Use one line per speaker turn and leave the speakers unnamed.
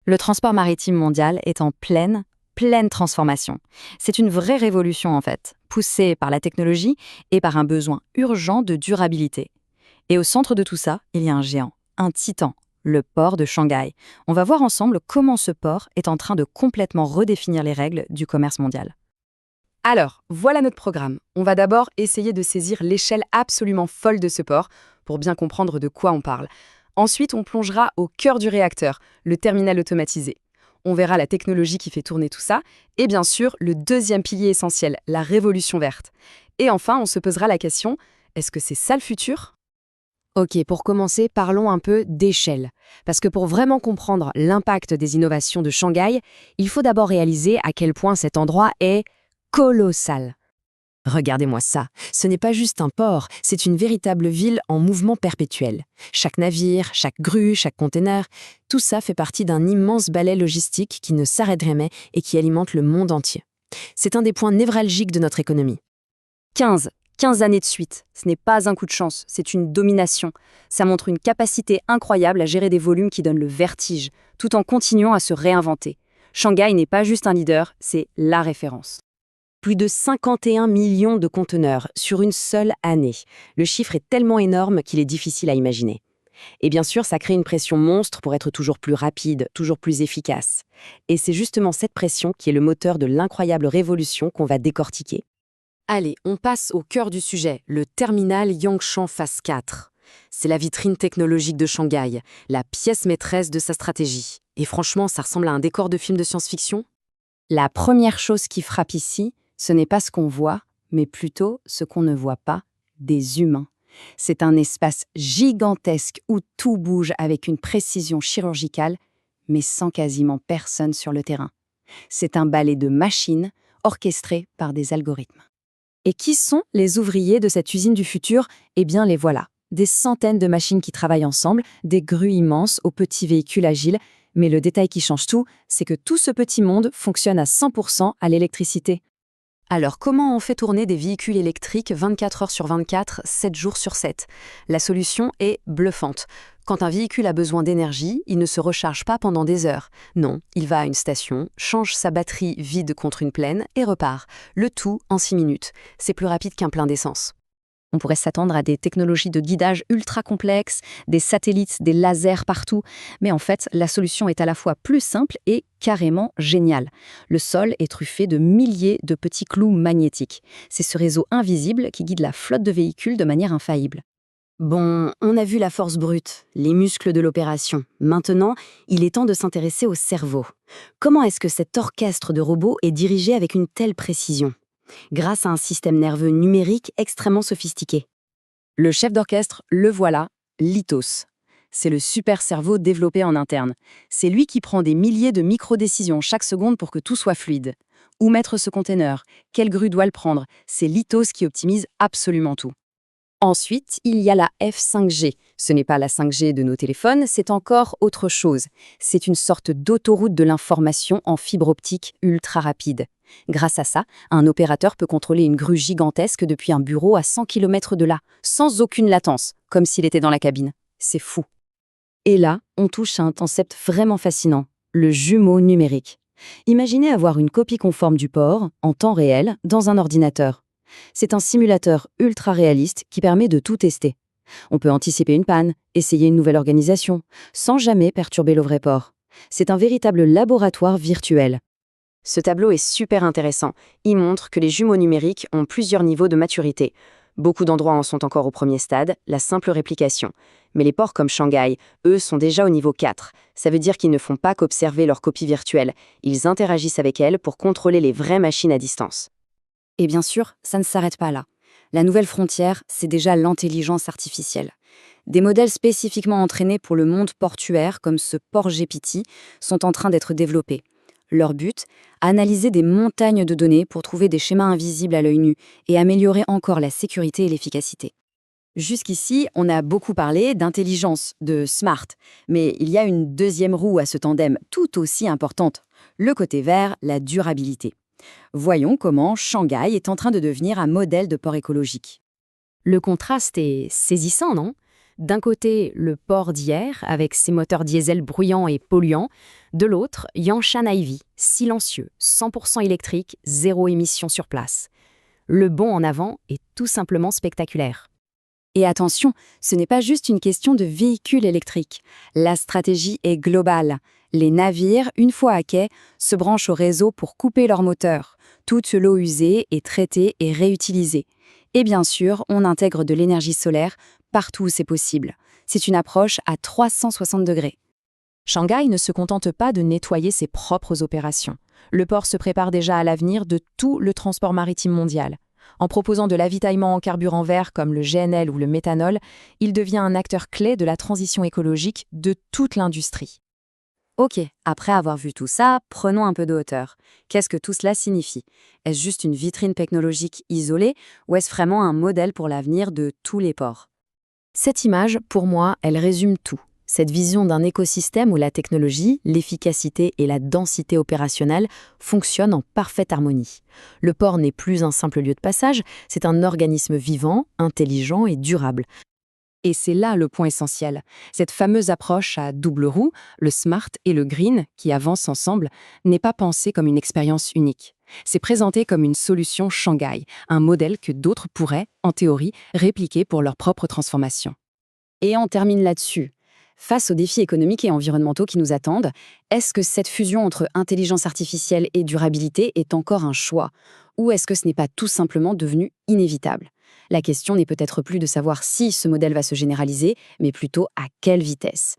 Le transport maritime mondial est en pleine transformation. C'est une vraie révolution en fait, poussée par la technologie et par un besoin urgent de durabilité. Et au centre de tout ça, il y a un géant, un titan, le port de Shanghai. On va voir ensemble comment ce port est en train de complètement redéfinir les règles du commerce mondial.
Alors, voilà notre programme. On va d'abord essayer de saisir l'échelle absolument folle de ce port pour bien comprendre de quoi on parle. Ensuite, on plongera au cœur du réacteur, le terminal automatisé. On verra la technologie qui fait tourner tout ça et bien sûr le deuxième pilier essentiel, la révolution verte. Et enfin, on se posera la question, est-ce que c'est ça le futur?
Ok, pour commencer, parlons un peu d'échelle. Parce que pour vraiment comprendre l'impact des innovations de Shanghai, il faut d'abord réaliser à quel point cet endroit est colossal. Regardez-moi ça, ce n'est pas juste un port, c'est une véritable ville en mouvement perpétuel. Chaque navire, chaque grue, chaque container, tout ça fait partie d'un immense balai logistique qui ne s'arrête jamais et qui alimente le monde entier. C'est un des points névralgiques de notre économie.
15 années de suite. Ce n'est pas un coup de chance, c'est une domination. Ça montre une capacité incroyable à gérer des volumes qui donnent le vertige, tout en continuant à se réinventer. Shanghai n'est pas juste un leader, c'est la référence.
Plus de 51 millions de conteneurs sur une seule année. Le chiffre est tellement énorme qu'il est difficile à imaginer. Et bien sûr, ça crée une pression monstre pour être toujours plus rapide, toujours plus efficace. Et c'est justement cette pression qui est le moteur de l'incroyable révolution qu'on va décortiquer. Allez, on passe au cœur du sujet, le terminal Yangshan Phase 4. C'est la vitrine technologique de Shanghai, la pièce maîtresse de sa stratégie. Et franchement, ça ressemble à un décor de film de science-fiction. La première chose qui frappe ici, ce n'est pas ce qu'on voit, mais plutôt ce qu'on ne voit pas, des humains. C'est un espace gigantesque où tout bouge avec une précision chirurgicale, mais sans quasiment personne sur le terrain. C'est un ballet de machines orchestré par des algorithmes. Et qui sont les ouvriers de cette usine du futur? Eh bien, les voilà. Des centaines de machines qui travaillent ensemble, des grues immenses aux petits véhicules agiles. Mais le détail qui change tout, c'est que tout ce petit monde fonctionne à 100% à l'électricité. Alors, comment on fait tourner des véhicules électriques 24 heures sur 24, 7 jours sur 7? La solution est bluffante. Quand un véhicule a besoin d'énergie, il ne se recharge pas pendant des heures. Non, il va à une station, change sa batterie vide contre une pleine et repart. Le tout en 6 minutes. C'est plus rapide qu'un plein d'essence. On pourrait s'attendre à des technologies de guidage ultra complexes, des satellites, des lasers partout. Mais en fait, la solution est à la fois plus simple et carrément géniale. Le sol est truffé de milliers de petits clous magnétiques. C'est ce réseau invisible qui guide la flotte de véhicules de manière infaillible. Bon, on a vu la force brute, les muscles de l'opération. Maintenant, il est temps de s'intéresser au cerveau. Comment est-ce que cet orchestre de robots est dirigé avec une telle précision? Grâce à un système nerveux numérique extrêmement sophistiqué. Le chef d'orchestre, le voilà, Lithos. C'est le super cerveau développé en interne. C'est lui qui prend des milliers de micro-décisions chaque seconde pour que tout soit fluide. Où mettre ce container? Quelle grue doit le prendre? C'est Lithos qui optimise absolument tout. Ensuite, il y a la F5G. Ce n'est pas la 5G de nos téléphones, c'est encore autre chose. C'est une sorte d'autoroute de l'information en fibre optique ultra rapide. Grâce à ça, un opérateur peut contrôler une grue gigantesque depuis un bureau à 100 km de là, sans aucune latence, comme s'il était dans la cabine. C'est fou. Et là, on touche à un concept vraiment fascinant, le jumeau numérique. Imaginez avoir une copie conforme du port, en temps réel, dans un ordinateur. C'est un simulateur ultra réaliste qui permet de tout tester. On peut anticiper une panne, essayer une nouvelle organisation, sans jamais perturber le vrai port. C'est un véritable laboratoire virtuel. Ce tableau est super intéressant. Il montre que les jumeaux numériques ont plusieurs niveaux de maturité. Beaucoup d'endroits en sont encore au premier stade, la simple réplication. Mais les ports comme Shanghai, eux, sont déjà au niveau 4. Ça veut dire qu'ils ne font pas qu'observer leur copie virtuelle. Ils interagissent avec elle pour contrôler les vraies machines à distance. Et bien sûr, ça ne s'arrête pas là. La nouvelle frontière, c'est déjà l'intelligence artificielle. Des modèles spécifiquement entraînés pour le monde portuaire, comme ce port GPT, sont en train d'être développés. Leur but, analyser des montagnes de données pour trouver des schémas invisibles à l'œil nu et améliorer encore la sécurité et l'efficacité. Jusqu'ici, on a beaucoup parlé d'intelligence, de smart, mais il y a une deuxième roue à ce tandem tout aussi importante, le côté vert, la durabilité. Voyons comment Shanghai est en train de devenir un modèle de port écologique. Le contraste est saisissant, non? D'un côté, le port d'hier, avec ses moteurs diesel bruyants et polluants. De l'autre, Yangshan Ivy, silencieux, 100% électrique, zéro émission sur place. Le bond en avant est tout simplement spectaculaire.
Et attention, ce n'est pas juste une question de véhicules électriques. La stratégie est globale. Les navires, une fois à quai, se branchent au réseau pour couper leurs moteurs. Toute l'eau usée est traitée et réutilisée. Et bien sûr, on intègre de l'énergie solaire partout où c'est possible. C'est une approche à 360 degrés.
Shanghai ne se contente pas de nettoyer ses propres opérations. Le port se prépare déjà à l'avenir de tout le transport maritime mondial. En proposant de l'avitaillement en carburant vert comme le GNL ou le méthanol, il devient un acteur clé de la transition écologique de toute l'industrie.
Ok, après avoir vu tout ça, prenons un peu de hauteur. Qu'est-ce que tout cela signifie? Est-ce juste une vitrine technologique isolée ou est-ce vraiment un modèle pour l'avenir de tous les ports?
Cette image, pour moi, elle résume tout. Cette vision d'un écosystème où la technologie, l'efficacité et la densité opérationnelle fonctionnent en parfaite harmonie. Le port n'est plus un simple lieu de passage, c'est un organisme vivant, intelligent et durable. Et c'est là le point essentiel. Cette fameuse approche à double roue, le smart et le green, qui avancent ensemble, n'est pas pensée comme une expérience unique. C'est présenté comme une solution Shanghai, un modèle que d'autres pourraient, en théorie, répliquer pour leur propre transformation.
Et on termine là-dessus. Face aux défis économiques et environnementaux qui nous attendent, est-ce que cette fusion entre intelligence artificielle et durabilité est encore un choix? Ou est-ce que ce n'est pas tout simplement devenu inévitable? La question n'est peut-être plus de savoir si ce modèle va se généraliser, mais plutôt à quelle vitesse.